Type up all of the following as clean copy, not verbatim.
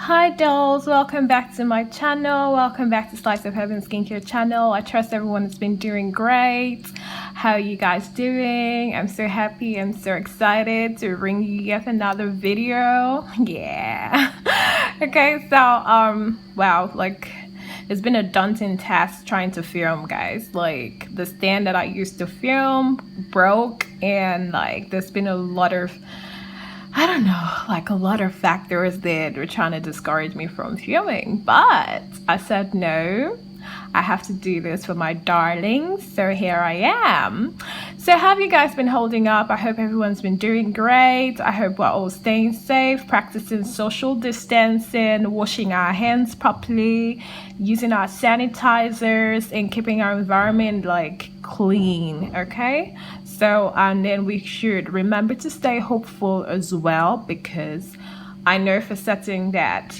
Hi dolls, welcome back to my channel. Welcome back to Slice of Heaven Skincare channel. I trust everyone has been doing great. How are you guys doing? I'm so happy. I'm so excited to bring you yet another video. Yeah. Okay, so wow, like it's been a daunting task trying to film, guys. Like the stand that I used to film broke, and like there's been a lot of a lot of factors that were trying to discourage me from filming, but I said no, I have to do this for my darlings, so here I am. So how have you guys been holding up? I hope everyone's been doing great. I hope we're all staying safe, practicing social distancing, washing our hands properly, using our sanitizers, and keeping our environment like clean. Okay, so and then we should remember to stay hopeful as well, because I know for certain that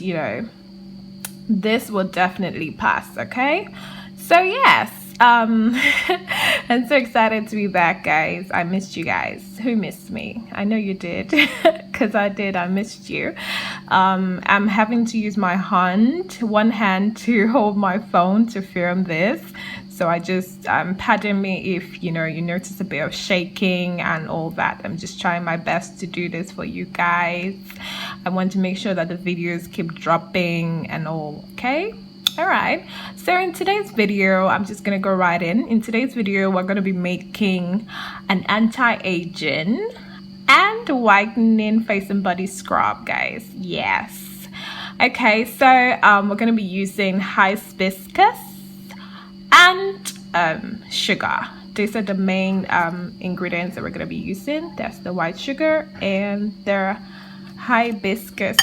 this will definitely pass. Okay, so yes, I'm so excited to be back, guys. I missed you guys. Who missed me? I know you did, because I did. I missed you. I'm having to use my one hand to hold my phone to film this, so I just pardon me if you notice a bit of shaking and all that. I'm just trying my best to do this for you guys. I want to make sure that the videos keep dropping and all. Okay, all right, so in today's video, I'm just gonna go right in today's video. We're gonna be making an anti-aging and whitening face and body scrub, guys. Yes. Okay, so we're gonna be using hibiscus and sugar. These are the main ingredients that we're going to be using. That's the white sugar and the hibiscus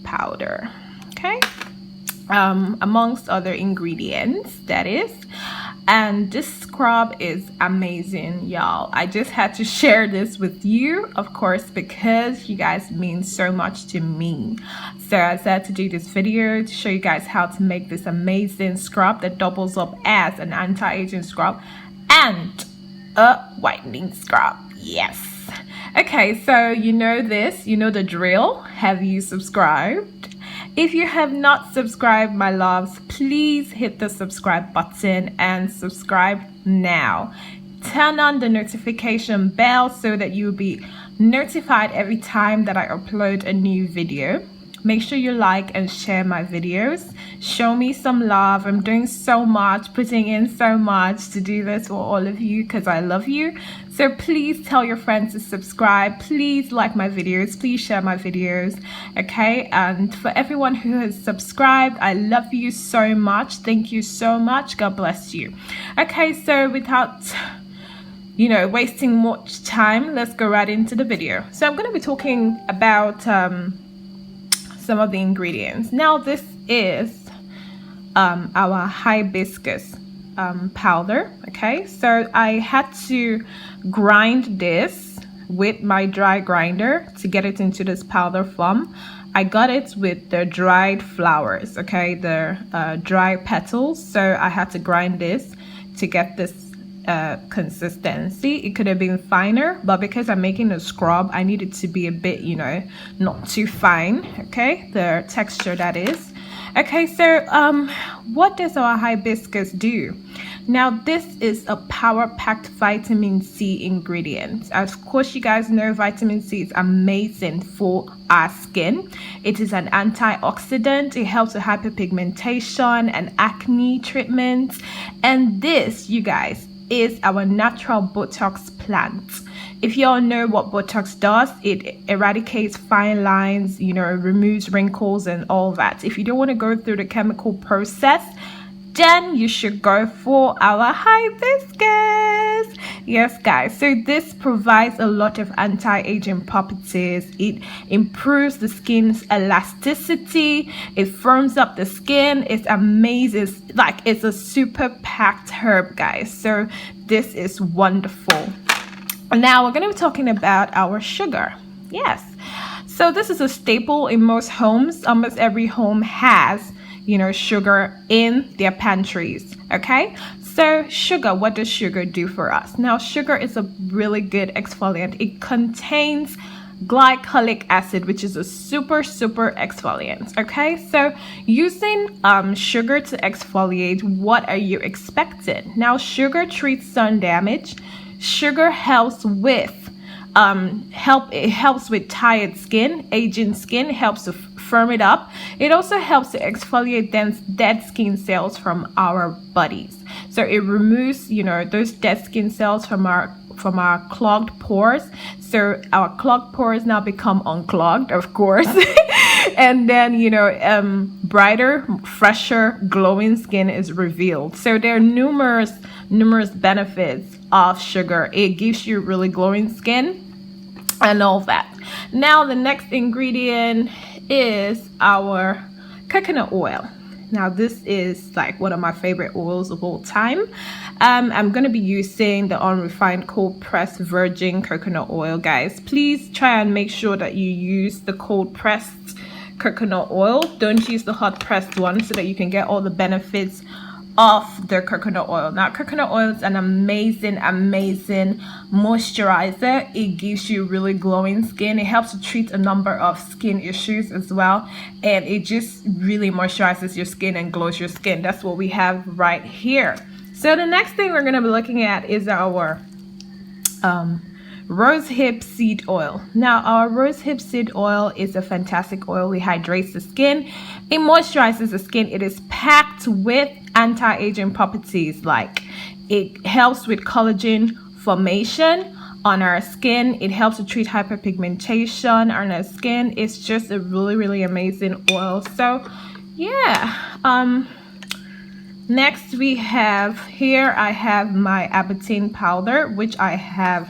powder. Okay, amongst other ingredients, that is. And this scrub is amazing, y'all. I just had to share this with you, of course, because you guys mean so much to me. So I decided to do this video to show you guys how to make this amazing scrub that doubles up as an anti-aging scrub and a whitening scrub. Yes. Okay, so you know this, you know the drill. Have you subscribed? If you have not subscribed, my loves, please hit the subscribe button and subscribe now. Turn on the notification bell so that you'll be notified every time that I upload a new video. Make sure you like and share my videos. Show me some love. I'm doing so much, putting in so much to do this for all of you because I love you. So please tell your friends to subscribe. Please like my videos. Please share my videos. Okay, and for everyone who has subscribed, I love you so much. Thank you so much. God bless you. Okay, so without wasting much time, let's go right into the video. So I'm going to be talking about some of the ingredients. Now this is our hibiscus powder. Okay, so I had to grind this with my dry grinder to get it into this powder form. I got it with the dried flowers, okay, the dry petals. So I had to grind this to get this consistency. It could have been finer, but because I'm making a scrub, I need it to be a bit not too fine. Okay, the texture, that is. Okay, so what does our hibiscus do? Now this is a power-packed vitamin C ingredient. Of course, you guys know vitamin C is amazing for our skin. It is an antioxidant. It helps with hyperpigmentation and acne treatments. And this, you guys, is our natural Botox plant. If you all know what Botox does, it eradicates fine lines, removes wrinkles and all that. If you don't want to go through the chemical process, then you should go for our hibiscus. Yes, guys, so this provides a lot of anti-aging properties. It improves the skin's elasticity. It firms up the skin. It's amazing. It's a super packed herb, guys. So this is wonderful. Now we're going to be talking about our sugar. Yes, so this is a staple in most homes. Almost every home has sugar in their pantries. Okay, so sugar, what does sugar do for us? Now sugar is a really good exfoliant. It contains glycolic acid, which is a super exfoliant. Okay, so using sugar to exfoliate, what are you expecting? Now, sugar treats sun damage. Sugar helps with it helps with tired skin, aging skin, helps to firm it up. It also helps to exfoliate dead skin cells from our bodies. So it removes, those dead skin cells from our clogged pores. So our clogged pores now become unclogged, of course. And then, brighter, fresher, glowing skin is revealed. So there are numerous benefits of sugar. It gives you really glowing skin and all that. Now, the next ingredient is our coconut oil. Now, this is like one of my favorite oils of all time. I'm going to be using the unrefined cold pressed virgin coconut oil, guys. Please try and make sure that you use the cold pressed coconut oil. Don't use the hot pressed one, so that you can get all the benefits of the coconut oil. Now, coconut oil is an amazing moisturizer. It gives you really glowing skin. It helps to treat a number of skin issues as well, and it just really moisturizes your skin and glows your skin. That's what we have right here. So the next thing we're going to be looking at is our rosehip seed oil. Now, our rosehip seed oil is a fantastic oil. It hydrates the skin, it moisturizes the skin. It is packed with anti-aging properties, like it helps with collagen formation on our skin. It helps to treat hyperpigmentation on our skin. It's just a really amazing oil. So yeah, next we have here, I have my Arbutin powder, which I have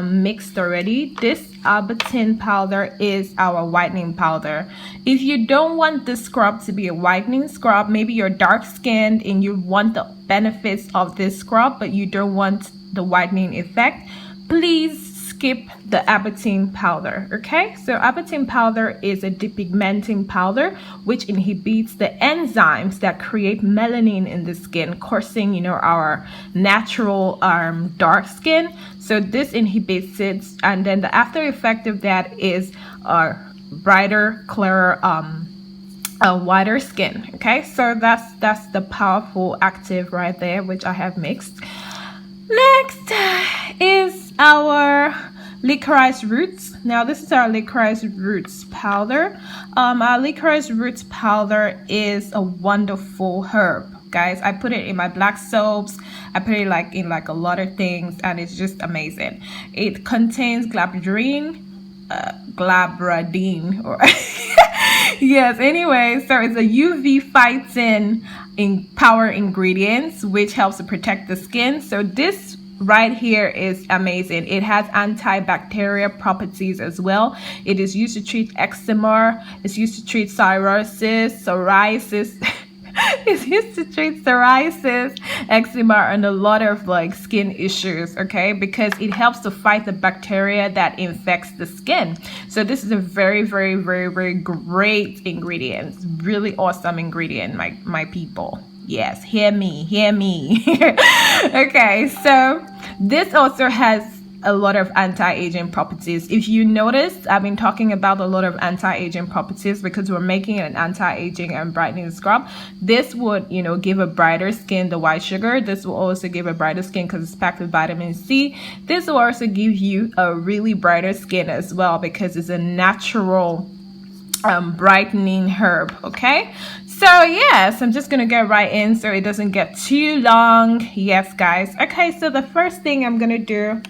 mixed already. This Arbutin powder is our whitening powder. If you don't want this scrub to be a whitening scrub, maybe you're dark skinned and you want the benefits of this scrub but you don't want the whitening effect, please skip the Arbutin powder. Okay, so Arbutin powder is a depigmenting powder which inhibits the enzymes that create melanin in the skin, causing our natural dark skin. So this inhibits it, and then the after effect of that is brighter, clearer, whiter skin. Okay, so that's the powerful active right there, which I have mixed. Next is our licorice roots. Now, this is our licorice roots powder. Our licorice roots powder is a wonderful herb, guys. I put it in my black soaps. I put it in a lot of things, and it's just amazing. It contains glabradine, or yes. Anyway, so it's a UV fighting power ingredients which helps to protect the skin. So this right here is amazing. It has antibacterial properties as well. It is used to treat eczema. It's used to treat psoriasis. It's used to treat psoriasis, eczema, and a lot of skin issues. Okay, because it helps to fight the bacteria that infects the skin. So this is a very great ingredient. Really awesome ingredient, my people. Yes, hear me. Okay, so this also has a lot of anti-aging properties. If you notice, I've been talking about a lot of anti-aging properties because we're making an anti-aging and brightening scrub. This would, give a brighter skin, the white sugar. This will also give a brighter skin because it's packed with vitamin C. This will also give you a really brighter skin as well because it's a natural brightening herb. Okay, so yes, I'm just gonna get right in so it doesn't get too long. Yes, guys. Okay, so the first thing I'm gonna do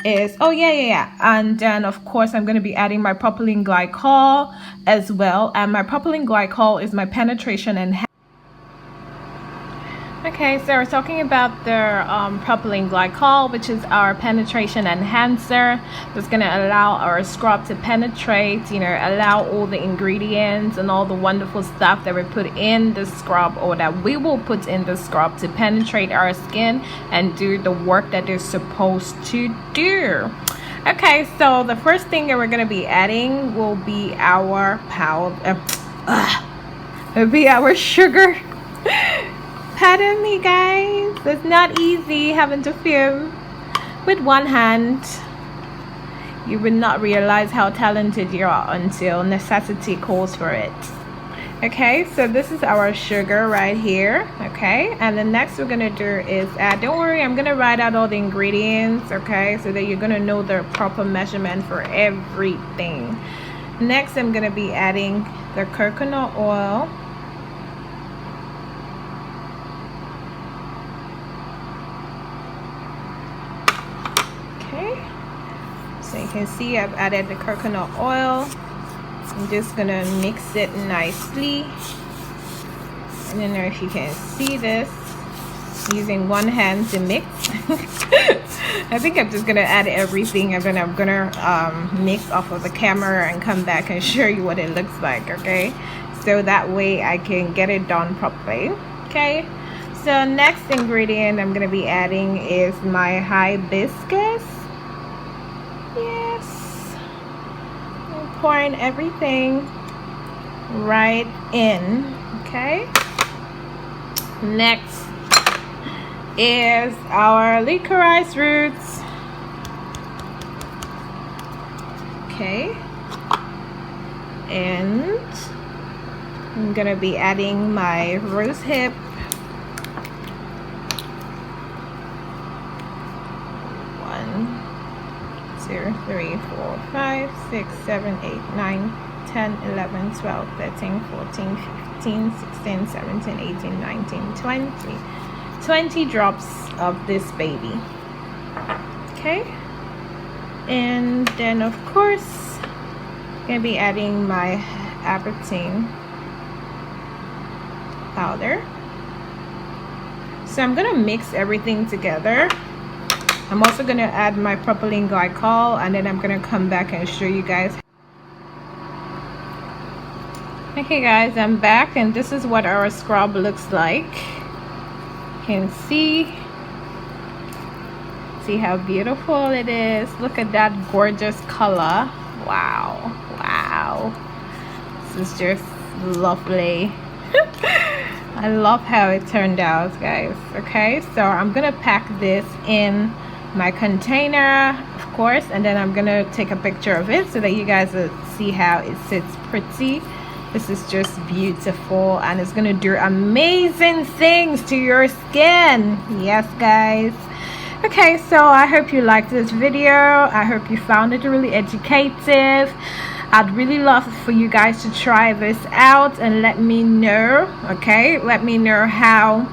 is and then of course I'm going to be adding my propylene glycol as well, and my propylene glycol is my penetration and okay, so we're talking about the propylene glycol, which is our penetration enhancer. That's going to allow our scrub to penetrate, allow all the ingredients and all the wonderful stuff that we put in the scrub, or that we will put in the scrub, to penetrate our skin and do the work that they're supposed to do. Okay, so the first thing that we're going to be adding will be our our sugar. Pardon me, guys. It's not easy having to film with one hand. you would not realize how talented you are until necessity calls for it. Okay, so this is our sugar right here. Okay, and the next we're gonna do is add, don't worry, I'm gonna write out all the ingredients, okay, so that you're gonna know the proper measurement for everything. Next, I'm gonna be adding the coconut oil. Okay, so you can see I've added the coconut oil. I'm just gonna mix it nicely. I don't know if you can see this, using one hand to mix. I think I'm just gonna add everything, and then I'm gonna mix off of the camera and come back and show you what it looks like, okay, so that way I can get it done properly. Okay, so next ingredient I'm gonna be adding is my hibiscus. Yes, pouring everything right in. Okay, next is our licorice roots. Okay, and I'm gonna be adding my rosehip. 2, 3, 4, 5, 6, 7, 8, 9, 10, 11, 12, 13, 14, 15, 16, 17, 18, 19, 20 drops of this baby. Okay, and then of course I'm gonna be adding my Arbutin powder. So I'm gonna mix everything together. I'm also gonna add my propylene glycol, and then I'm gonna come back and show you guys. Okay guys, I'm back, and this is what our scrub looks like. You can see how beautiful it is. Look at that gorgeous color. Wow, wow, this is just lovely. I love how it turned out, guys. Okay, so I'm gonna pack this in my container, of course, and then I'm gonna take a picture of it so that you guys will see how it sits pretty. This is just beautiful, and it's gonna do amazing things to your skin. Yes guys. Okay, so I hope you liked this video. I hope you found it really educative. I'd really love for you guys to try this out and let me know. Okay, let me know how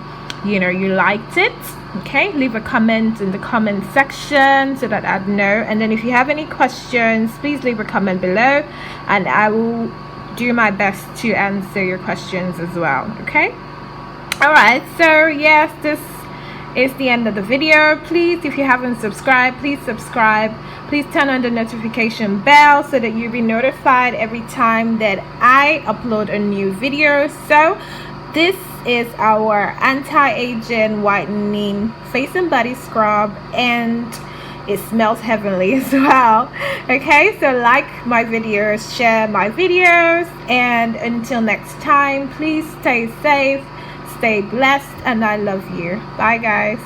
you liked it. Okay, leave a comment in the comment section so that I'd know, and then if you have any questions, please leave a comment below and I will do my best to answer your questions as well. Okay, all right, so yes, this is the end of the video. Please, if you haven't subscribed, please subscribe. Please turn on the notification bell so that you'll be notified every time that I upload a new video. So this is our anti-aging whitening face and body scrub, and it smells heavenly as well. Okay, so like my videos, share my videos, and until next time, please stay safe, stay blessed, and I love you. Bye guys.